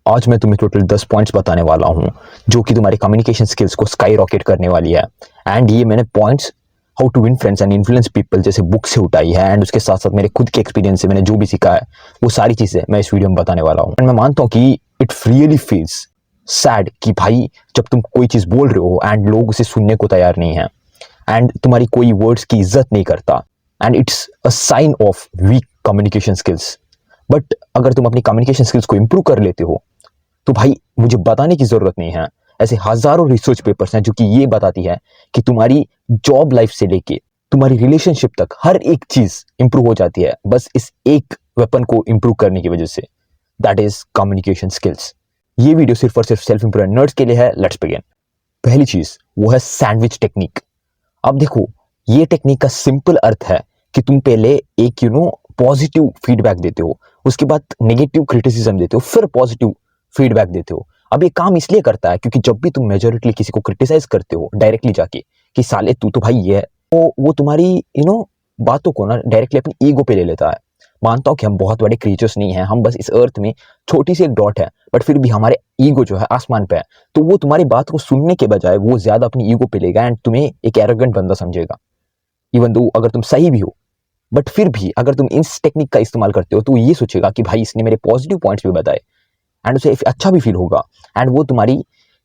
आज मैं तुम्हें टोटल 10 पॉइंट्स बताने वाला हूँ जो कि तुम्हारी कम्युनिकेशन स्किल्स को स्काई रॉकेट करने वाली है। एंड ये मैंने points how to win friends and influence people जैसे बुक से उठाई है। एंड उसके साथ साथ मेरे खुद के एक्सपीरियंस से मैंने जो भी सीखा है वो सारी चीज़ें मैं इस वीडियो में बताने वाला हूँ। एंड मैं मानता हूँ कि इट रियली फील्स सैड कि भाई जब तुम कोई चीज़ बोल रहे हो एंड लोग उसे सुनने को तैयार नहीं है एंड तुम्हारी कोई वर्ड्स की इज्जत नहीं करता and it's a sign of weak communication skills. But अगर तुम अपनी कम्युनिकेशन स्किल्स को इंप्रूव कर लेते हो तो भाई मुझे बताने की जरूरत नहीं है, ऐसे हजारों रिसर्च पेपर्स हैं जो कि ये बताती है कि तुम्हारी जॉब लाइफ से लेके तुम्हारी रिलेशनशिप तक हर एक चीज इंप्रूव हो जाती है बस इस एक वेपन को इंप्रूव करने की वजह से, दैट इज कम्युनिकेशन स्किल्स। ये वीडियो सिर्फ और सिर्फ सेल्फ इंप्रूव नर्ड्स के लिए है। Let's begin. पहली चीज वो है सैंडविच टेक्निक। अब देखो, ये टेक्निक का सिंपल अर्थ है कि तुम पहले एक पॉजिटिव फीडबैक देते हो, उसके बाद नेगेटिव क्रिटिसिज्म देते हो, फिर पॉजिटिव फीडबैक देते हो। अब ये काम इसलिए करता है क्योंकि जब भी तुम मेजोरिटली किसी को क्रिटिसाइज करते हो डायरेक्टली जाके कि साले तू तो भाई ये है, तो वो तुम्हारी बातों को ना डायरेक्टली अपनी ईगो पे ले लेता है। मानता हूँ कि हम बहुत बड़े क्रिएचर्स नहीं हैं, हम बस इस अर्थ में छोटी सी एक डॉट है, बट फिर भी हमारे ईगो जो है आसमान पे है। तो वो तुम्हारी बात को सुनने के बजाय वो ज्यादा अपनी ईगो पे लेगा एंड तुम्हें एक एरोगेंट बंदा समझेगा। इवन दो अगर तुम सही भी हो, बट फिर भी अगर तुम इस टेक्निक का इस्तेमाल करते हो तो ये सोचेगा कि भाई इसने मेरे पॉजिटिव पॉइंट्स भी बताए एंड उसे अच्छा भी फील होगा एंड वो तुम्हारी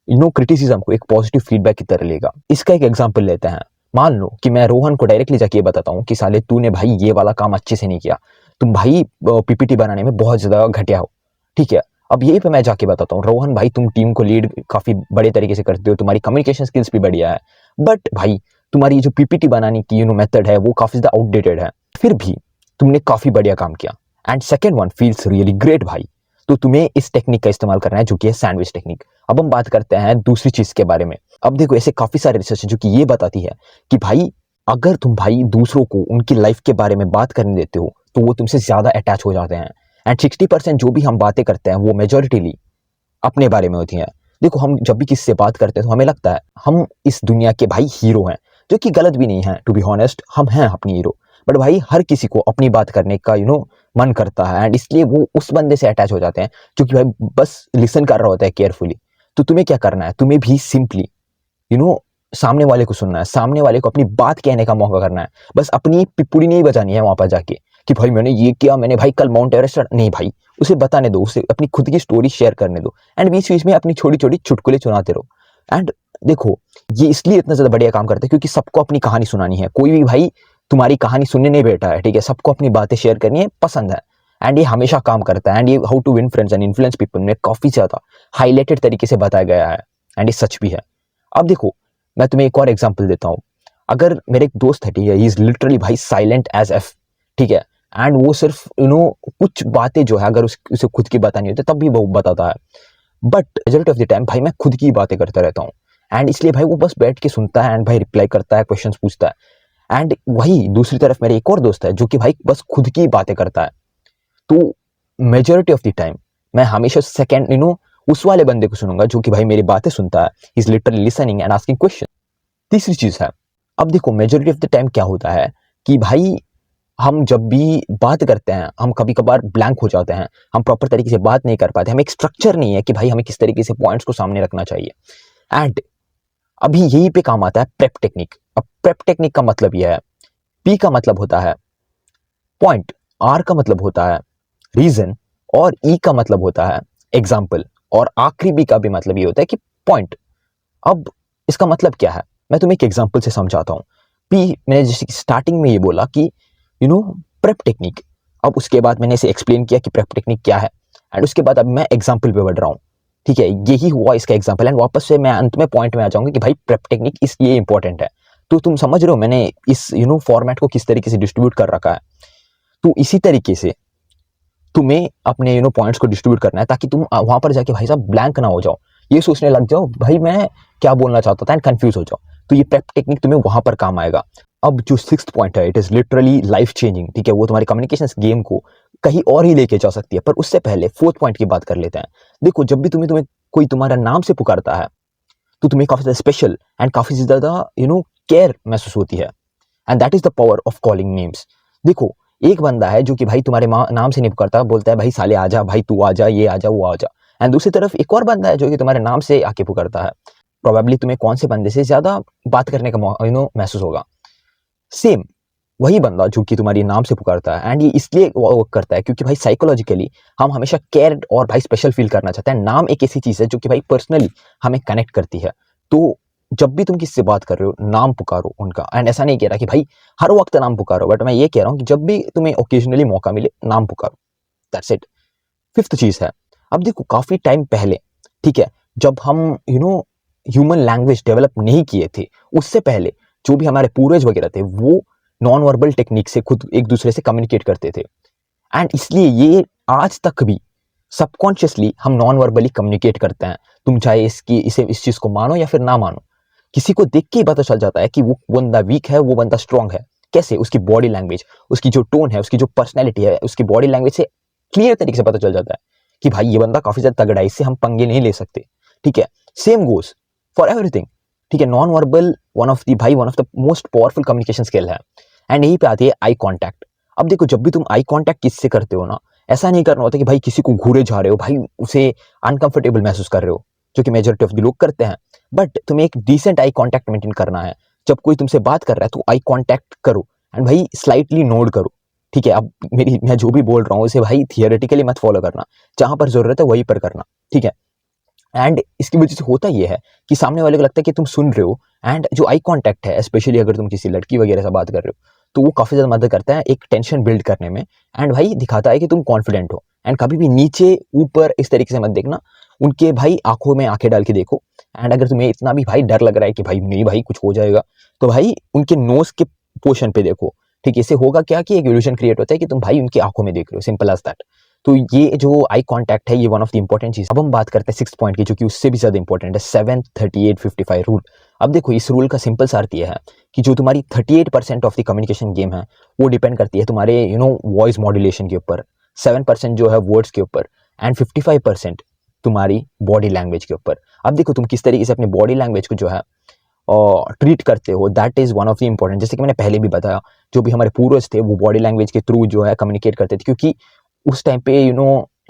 क्रिटिसिज्म को एक पॉजिटिव फीडबैक की तरह लेगा। इसका एक एग्जांपल लेते हैं। मान लो कि मैं रोहन को डायरेक्टली जाके ये बताता हूँ कि साले तूने भाई ये वाला काम अच्छे से नहीं किया, तुम भाई पीपीटी बनाने में बहुत ज्यादा घटिया हो, ठीक है। अब यही पे मैं जाके बताता हूँ, रोहन भाई तुम टीम को लीड काफी बड़े तरीके से करते हो, तुम्हारी कम्युनिकेशन स्किल्स भी बढ़िया है, बट भाई तुम्हारी जो पीपीटी बनाने की मेथड है वो काफी ज्यादा आउटडेटेड है। फिर भी तुमने काफी बढ़िया काम किया and second one feels really great भाई। तो तुम्हें इस टेक्निक का इस्तेमाल करना है जो कि है सैंडविच टेक्निक। अब हम बात करते हैं दूसरी चीज के बारे में। अब देखो, ऐसे काफी सारे रिसर्च है जो कि ये बताती है कि भाई अगर तुम भाई दूसरों को उनकी लाइफ के बारे में बात करने देते हो तो वो तुमसे ज्यादा अटैच हो जाते हैं एंड 60% जो भी हम बातें करते हैं वो मेजोरिटीली अपने बारे में होती हैं। देखो, हम जब भी किसी से बात करते हैं तो हमें लगता है हम इस दुनिया के भाई हीरो हैं, जो कि गलत भी नहीं है। टू बी हॉनेस्ट, हम हैं अपनी हीरो, बट भाई हर किसी को अपनी बात करने का मन करता है एंड इसलिए वो उस बंदे से अटैच हो जाते हैं जो कि भाई बस लिसन कर रहा होता है केयरफुली। तो तुम्हें क्या करना है, तुम्हें भी सिंपली सामने वाले को सुनना है, सामने वाले को अपनी बात कहने का मौका करना है। बस अपनी पिपुड़ी नहीं बजानी है वहां पर जाके कि भाई मैंने ये किया, मैंने भाई कल माउंट एवरेस्ट नहीं भाई, उसे बताने दो, उसे अपनी खुद की स्टोरी शेयर करने दो एंड बीच बीच में अपनी छोटी छोटी चुटकुले सुनाते रहो। एंड देखो, ये इसलिए इतना ज्यादा बढ़िया काम करता है क्योंकि सबको अपनी कहानी सुनानी है। कोई भी भाई तुम्हारी कहानी सुनने नहीं बैठा है, ठीक है। सबको अपनी बातें शेयर करनी है, पसंद है एंड ये हमेशा काम करता है। एंड ये how to win friends and influence people में काफी ज्यादा हाईलाइटेड तरीके से बताया गया है एंड ये सच भी है। अब देखो, मैं तुम्हें एक और एग्जांपल देता हूँ। अगर मेरे एक दोस्त है, ठीक है, ही इज लिटरली भाई साइलेंट एज एफ, ठीक है, एंड वो सिर्फ कुछ बातें जो है अगर उसे खुद की बतानी होती है तब भी वो बताता है, but majority of the time भाई मैं खुद की बातें करता रहता हूँ एंड इसलिए भाई वो बस बैठ के सुनता है एंड भाई रिप्लाई करता है, क्वेश्चंस पूछता है। एंड वही दूसरी तरफ मेरे एक और दोस्त है जो कि भाई बस खुद की बातें करता है। तो मेजॉरिटी ऑफ द टाइम मैं हमेशा सेकंड उस वाले बंदे को सुनूंगा जो कि भाई मेरी बातें सुनता है, is literally listening and asking question. तीसरी चीज है, अब देखो मेजॉरिटी ऑफ द टाइम क्या होता है कि भाई हम जब भी बात करते हैं हम कभी कभार ब्लैंक हो जाते हैं, हम प्रॉपर तरीके से बात नहीं कर पाते, हमें एक स्ट्रक्चर नहीं है कि भाई हमें किस तरीके से पॉइंट्स को सामने रखना चाहिए। एंड अभी यही पे काम आता है प्रेप टेक्निक। अब प्रेप टेक्निक का मतलब यह है, पी का मतलब होता है पॉइंट, आर का मतलब होता है रीजन और ई का मतलब होता है एग्जाम्पल और आखिरी बी का भी मतलब ये होता है कि पॉइंट। अब इसका मतलब क्या है, मैं तुम्हें एक एग्जांपल से समझाता हूँ। पी मैंने जैसे कि स्टार्टिंग में ये बोला कि प्रेप टेक्निक, अब उसके बाद मैंने इसे एक्सप्लेन किया कि प्रेप टेक्निक क्या है एंड उसके बाद अब मैं एग्जांपल पे बढ़ रहा हूँ, ठीक है। यही हुआ इसका एग्जांपल एंड वापस से मैं अंत में पॉइंट में आ जाऊंगा कि भाई प्रेप टेक्निक इसलिए इंपॉर्टेंट है। तो तुम समझ रहे हो मैंने इस फॉर्मेट को किस तरीके से डिस्ट्रीब्यूट कर रखा है। तो इसी तरीके से तुम्हें अपने पॉइंट्स को डिस्ट्रीब्यूट करना है ताकि तुम वहां पर जाके भाई साहब ब्लैंक ना हो जाओ, ये सोचने लग जाओ भाई मैं क्या बोलना चाहता था एंड कंफ्यूज हो जाओ। तो ये प्रेप टेक्निक तुम्हें वहां पर काम आएगा। अब जो सिक्स्थ पॉइंट है, it is literally life changing, ठीक है, वो तुम्हारी कम्युनिकेशन गेम को कहीं और ही लेके जा सकती है। पर उससे पहले फोर्थ पॉइंट की बात कर लेते हैं। देखो, जब भी तुम्हें कोई तुम्हारा नाम से पुकारता है तो तुम्हें काफी ज्यादा स्पेशल एंड काफी ज्यादा केयर महसूस होती है and that is the power of calling names. देखो, एक बंदा है जो कि भाई तुम्हारे नाम से नहीं पुकारता, बोलता है भाई साले आजा, भाई तू आजा, ये आजा, वो आजा, एंड दूसरी तरफ एक और बंदा है जो कि तुम्हारे नाम से आके पुकारता है। प्रोबेबली तुम्हें कौन से बंदे से ज़्यादा बात करने का महसूस होगा। सेम वही बंदा जो कि तुम्हारी नाम से पुकारता है, एंड ये इसलिए वर्क करता है क्योंकि भाई साइकोलॉजिकली हम हमेशा केयर्ड और भाई स्पेशल फील करना चाहते हैं। नाम एक ऐसी चीज़ है जो कि भाई पर्सनली हमें कनेक्ट करती है। तो जब भी तुम किससे बात कर रहे हो, नाम पुकारो उनका। एंड ऐसा नहीं कह रहा कि भाई हर वक्त नाम पुकारो, बट मैं ये कह रहा हूँ कि जब भी तुम्हें ओकेजनली मौका मिले, नाम पुकारो। That's it. फिफ्थ चीज़ है, अब देखो काफ़ी टाइम पहले, ठीक है, जब हम ह्यूमन लैंग्वेज डेवलप नहीं किए थे, उससे पहले जो भी हमारे पूर्वज वगैरह थे वो नॉन वर्बल टेक्निक से खुद एक दूसरे से कम्युनिकेट करते थे। एंड इसलिए ये आज तक भी सबकॉन्शियसली हम नॉन वर्बली कम्युनिकेट करते हैं। तुम चाहे इस चीज़ को मानो या फिर ना मानो, किसी को देख के ही पता चल जाता है कि वो बंदा वीक है, वो बंदा स्ट्रांग है। कैसे? उसकी बॉडी लैंग्वेज, उसकी जो टोन है, उसकी जो पर्सनैलिटी है, उसकी बॉडी लैंग्वेज से क्लियर तरीके से पता चल जाता है कि भाई ये बंदा काफ़ी ज़्यादा तगड़ा है, इससे हम पंगे नहीं ले सकते। ठीक है, सेम गोज फॉर एवरीथिंग। ठीक है, non verbal one of the most powerful communication skill है। एंड यहीं पे आती है आई कॉन्टैक्ट। अब देखो, जब भी तुम आई कॉन्टैक्ट किससे करते हो ना, ऐसा नहीं करना होता कि भाई किसी को घूरे जा रहे हो, भाई उसे अनकंफर्टेबल महसूस कर रहे हो, जो कि मेजॉरिटी ऑफ द लोग करते हैं। बट तुम्हें एक डिसेंट आई कॉन्टैक्ट मेंटेन करना है। जब कोई तुमसे बात कर रहा है तो आई कॉन्टैक्ट करो, एंड भाई स्लाइटली नोड करो। ठीक है, अब मैं जो भी बोल रहा हूँ उसे भाई थियोरेटिकली मत फॉलो करना, जहां पर जरूरत है वहीं पर करना। ठीक है, एंड इसकी वजह से होता ये है कि सामने वाले को लगता है कि तुम सुन रहे हो। एंड जो आई कांटेक्ट है, स्पेशली अगर तुम किसी लड़की वगैरह से बात कर रहे हो, तो वो काफ़ी ज़्यादा मदद करता है एक टेंशन बिल्ड करने में। एंड भाई दिखाता है कि तुम कॉन्फिडेंट हो। एंड कभी भी नीचे ऊपर इस तरीके से मत देखना, उनके भाई आंखों में आंखें डाल के देखो। एंड अगर तुम्हें इतना भी भाई डर लग रहा है कि भाई नहीं भाई कुछ हो जाएगा, तो भाई उनके नोज के पोर्शन पे देखो। ठीक है, इससे होगा क्या कि एक इल्यूजन क्रिएट होता है कि तुम भाई उनकी आंखों में देख रहे हो, सिंपल एज दैट। तो ये जो आई कांटेक्ट है, ये वन ऑफ द इंपॉर्टेंट चीज। अब हम बात करते हैं सिक्स पॉइंट की, जो कि उससे भी ज्यादा इंपॉर्टेंट है, 7-38-55 रूल। अब देखो, इस रूल का सिंपल सा अर्थ ये है कि जो तुम्हारी 38% ऑफ द कम्युनिकेशन गेम है, वो डिपेंड करती है तुम्हारे वॉइस मॉड्यूलेशन के ऊपर, 7% जो है वर्ड्स के ऊपर, एंड 55% तुम्हारी बॉडी लैंग्वेज के ऊपर। अब देखो, तुम किस तरीके से अपनी बॉडी लैंग्वेज को जो है ट्रीट करते हो, that is one of the important. जैसे कि मैंने पहले भी बताया, जो भी हमारे पूर्वज थे वो बॉडी लैंग्वेज के थ्रू जो है कम्युनिकेट करते थे, क्योंकि उस टाइम पे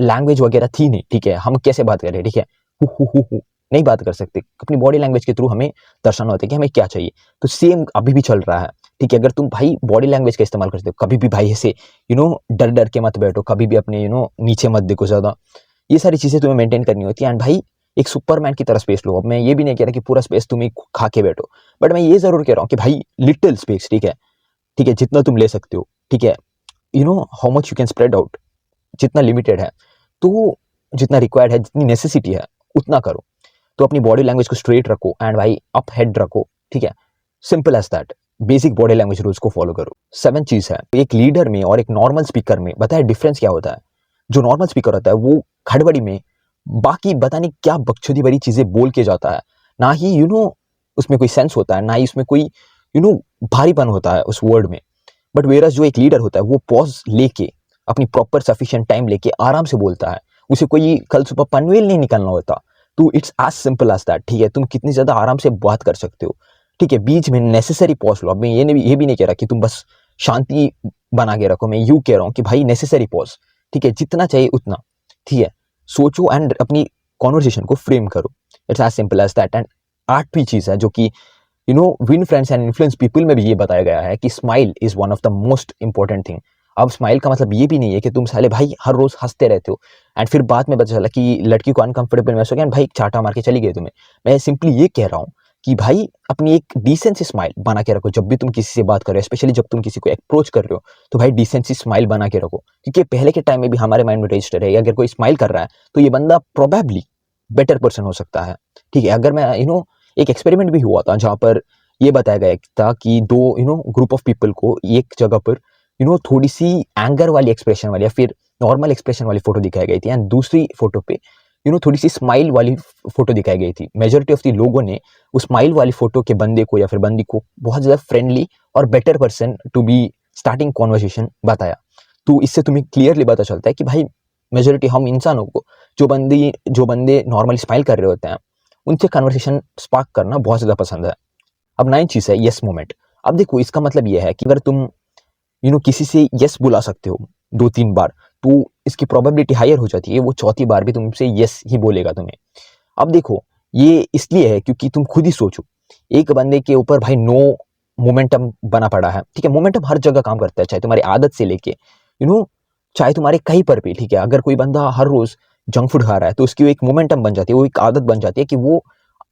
लैंग्वेज वगैरह थी नहीं। ठीक है, हम कैसे बात कर रहे हैं, ठीक है, हु नहीं बात कर सकते, अपनी बॉडी लैंग्वेज के थ्रू हमें दर्शाना होता है कि हमें क्या चाहिए। तो सेम अभी भी चल रहा है। ठीक है, अगर तुम भाई बॉडी लैंग्वेज का इस्तेमाल करते हो, कभी भी भाई ऐसे डर डर के मत बैठो, कभी भी अपने नीचे मत देखो ज़्यादा। ये सारी चीज़ें तुम्हें मेंटेन करनी होती है। एंड भाई एक सुपरमैन की तरह स्पेस लो। अब मैं ये भी नहीं कह रहा कि पूरा स्पेस तुम ही खा के बैठो, बट मैं ये जरूर कह रहा हूँ कि भाई लिटिल स्पेस, ठीक है, ठीक है, जितना तुम ले सकते हो। ठीक है, how much you can spread out, जितना लिमिटेड है, तो जितना रिक्वायर्ड है, जितनी नेसेसिटी है, उतना करो। तो अपनी बॉडी लैंग्वेज को स्ट्रेट रखो, एंड भाई अप हेड रखो। ठीक है, simple as that. Basic body language rules को फॉलो करो। 7 चीज है, एक लीडर में और एक नॉर्मल स्पीकर में बताया डिफरेंस क्या होता है। जो नॉर्मल स्पीकर होता है वो खड़बड़ी में बाकी पता नहीं क्या बकचोदी भरी चीजें बोल के जाता है, ना ही उसमें कोई सेंस होता है, ना ही उसमें कोई भारीपन होता है उस वर्ड में। बट वेरस जो एक लीडर होता है वो पॉज लेके अपनी प्रॉपर सफिशिएंट टाइम लेके आराम से बोलता है, उसे कोई कल सुबह पनवेल नहीं निकलना होता। तो it's as simple as that. ठीक है, तुम कितनी ज्यादा आराम से बात कर सकते हो। ठीक है, बीच में नेसेसरी पॉज लो। अब मैं ये भी नहीं कह रहा कि तुम बस शांति बना के रखो, मैं यूं कह रहा हूँ कि भाई नेसेसरी पॉज, ठीक है, जितना चाहिए उतना। ठीक है, सोचो एंड अपनी कॉन्वर्सेशन को फ्रेम करो। It's as simple as that. And आठवीं चीज है, जो कि win friends and influence people में भी ये बताया गया है कि smile is one of the most important thing. अब स्माइल का मतलब ये भी नहीं है कि तुम साले भाई हर रोज हंसते रहते हो एंड फिर बाद में पता चला कि लड़की को अनकंफर्टेबल महसूस हो गया एंड भाई चाटा मार के चली गई तुम्हें। मैं सिंपली ये कह रहा हूँ कि भाई अपनी एक डिसेंट सी स्माइल बना के रखो जब भी तुम किसी से बात कर रहे हो, स्पेशली जब तुम किसी को अप्रोच कर रहे हो, तो भाई डिसेंट सी स्माइल बना के रखो। क्योंकि पहले के टाइम में भी हमारे माइंड में रजिस्टर है, अगर कोई स्माइल कर रहा है तो ये बंदा प्रोबेबली बेटर पर्सन हो सकता है। ठीक है, अगर मैं एक एक्सपेरिमेंट भी हुआ था जहाँ पर ये बताया गया था कि दो ग्रुप ऑफ पीपल को एक जगह पर थोड़ी सी एंगर वाली एक्सप्रेशन वाली या फिर नॉर्मल एक्सप्रेशन वाली फोटो दिखाई गई थी, एंड दूसरी फोटो पे थोड़ी सी स्माइल वाली फोटो दिखाई गई थी। मेजॉरिटी ऑफ द लोगों ने उस स्माइल वाली फोटो के बंदे को या फिर बंदी को बहुत ज्यादा फ्रेंडली और better person to be starting conversation बताया। तो इससे तुम्हें क्लियरली पता चलता है कि भाई मेजॉरिटी हम इंसानों को जो बंदे नॉर्मली स्माइल कर रहे होते हैं उनसे कन्वर्सेशन स्पार्क करना बहुत ज्यादा पसंद है। अब 9 चीज है यस मोमेंट। अब देखो, इसका मतलब यह है कि अगर तुम किसी से यस बुला सकते हो 2-3 बार, तो इसकी प्रोबेबिलिटी हायर हो जाती है, वो चौथी बार भी तुमसे यस ही बोलेगा तुम्हें। अब देखो, ये इसलिए है क्योंकि तुम खुद ही सोचो, एक बंदे के ऊपर भाई नो मोमेंटम बना पड़ा है, ठीक है। मोमेंटम हर जगह काम करता है, चाहे तुम्हारी आदत से लेके चाहे तुम्हारे कहीं पर भी, ठीक है। अगर कोई बंदा हर रोज जंक फूड खा रहा है तो उसकी वो एक मोमेंटम बन जाती है, वो एक आदत बन जाती है कि वो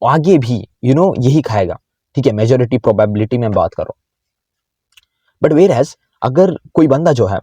आगे भी यही खाएगा, ठीक है। मेजोरिटी प्रोबेबिलिटी में बात कर रहा हूँ। बट वेयर एज अगर कोई बंदा जो है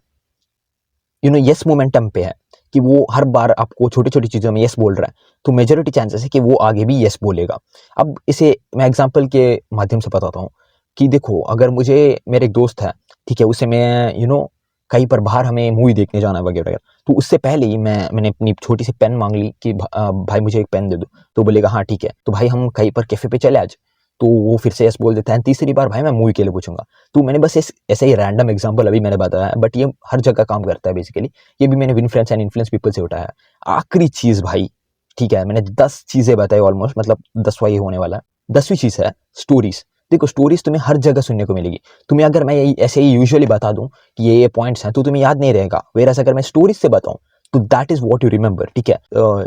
यस मोमेंटम पे है कि वो हर बार आपको छोटी छोटी चीजों में यस बोल रहा है, तो मेजोरिटी चांसेस है कि वो आगे भी यस बोलेगा। अब इसे मैं एग्जांपल के माध्यम से बताता हूँ कि देखो, अगर मुझे मेरे एक दोस्त है, ठीक है, उसे मैं कहीं पर बाहर हमें मूवी देखने जाना है वगैरह वगैरह, तो उससे पहले ही मैंने अपनी छोटी सी पेन मांग ली कि भाई मुझे एक पेन दे दो, तो बोलेगा हाँ ठीक है, तो भाई हम कहीं पर कैफे पे चले आज, तो वो फिर से यस बोल देता है। तीसरी बार भाई मैं मूवी के लिए पूछूंगा। तो मैंने बस ऐसे ही रैंडम एग्जांपल अभी मैंने बताया, बट ये हर जगह काम करता है बेसिकली। ये भी मैंने win friends and influence people से उठाया है। आखिरी चीज भाई, ठीक है, मैंने 10 चीजें बताई ऑलमोस्ट, मतलब 10वां ये होने वाला है। 10वीं चीज है स्टोरीज। देखो, स्टोरीज तुम्हें हर जगह सुनने को मिलेगी। तुम्हें अगर मैं ऐसे ही यूजुअली बता दूं कि ये पॉइंट्स हैं, तो तुम्हें याद नहीं रहेगा। वेरएस अगर मैं स्टोरीज से बताऊं तो that is what you remember, ठीक है।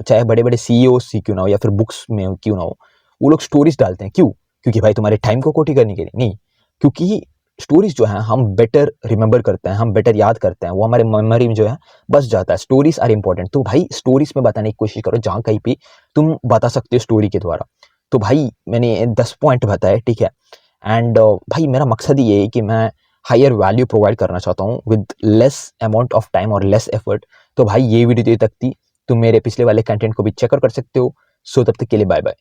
चाहे बड़े बड़े सीईओ क्यों ना हो या फिर बुक्स में क्यों ना हो, वो लोग स्टोरीज डालते हैं। क्यों? क्योंकि भाई तुम्हारे टाइम को कोटी करने के लिए नहीं, क्योंकि स्टोरीज जो है हम बेटर रिमेंबर करते हैं, हम बेटर याद करते हैं, वो हमारे मेमोरी में जो है बस जाता है। Stories are important. तो भाई स्टोरीज में बताने की कोशिश करो, जहां कहीं भी तुम बता सकते हो स्टोरी के द्वारा। तो भाई मैंने 10 पॉइंट बताए, ठीक है। एंड भाई मेरा मकसद ये है कि मैं हायर वैल्यू प्रोवाइड करना चाहता हूँ with less amount of time और लेस एफर्ट। तो भाई ये वीडियो तक थी। तुम मेरे पिछले वाले कंटेंट को भी चेक कर सकते हो। सो तब तक के लिए बाय बाय।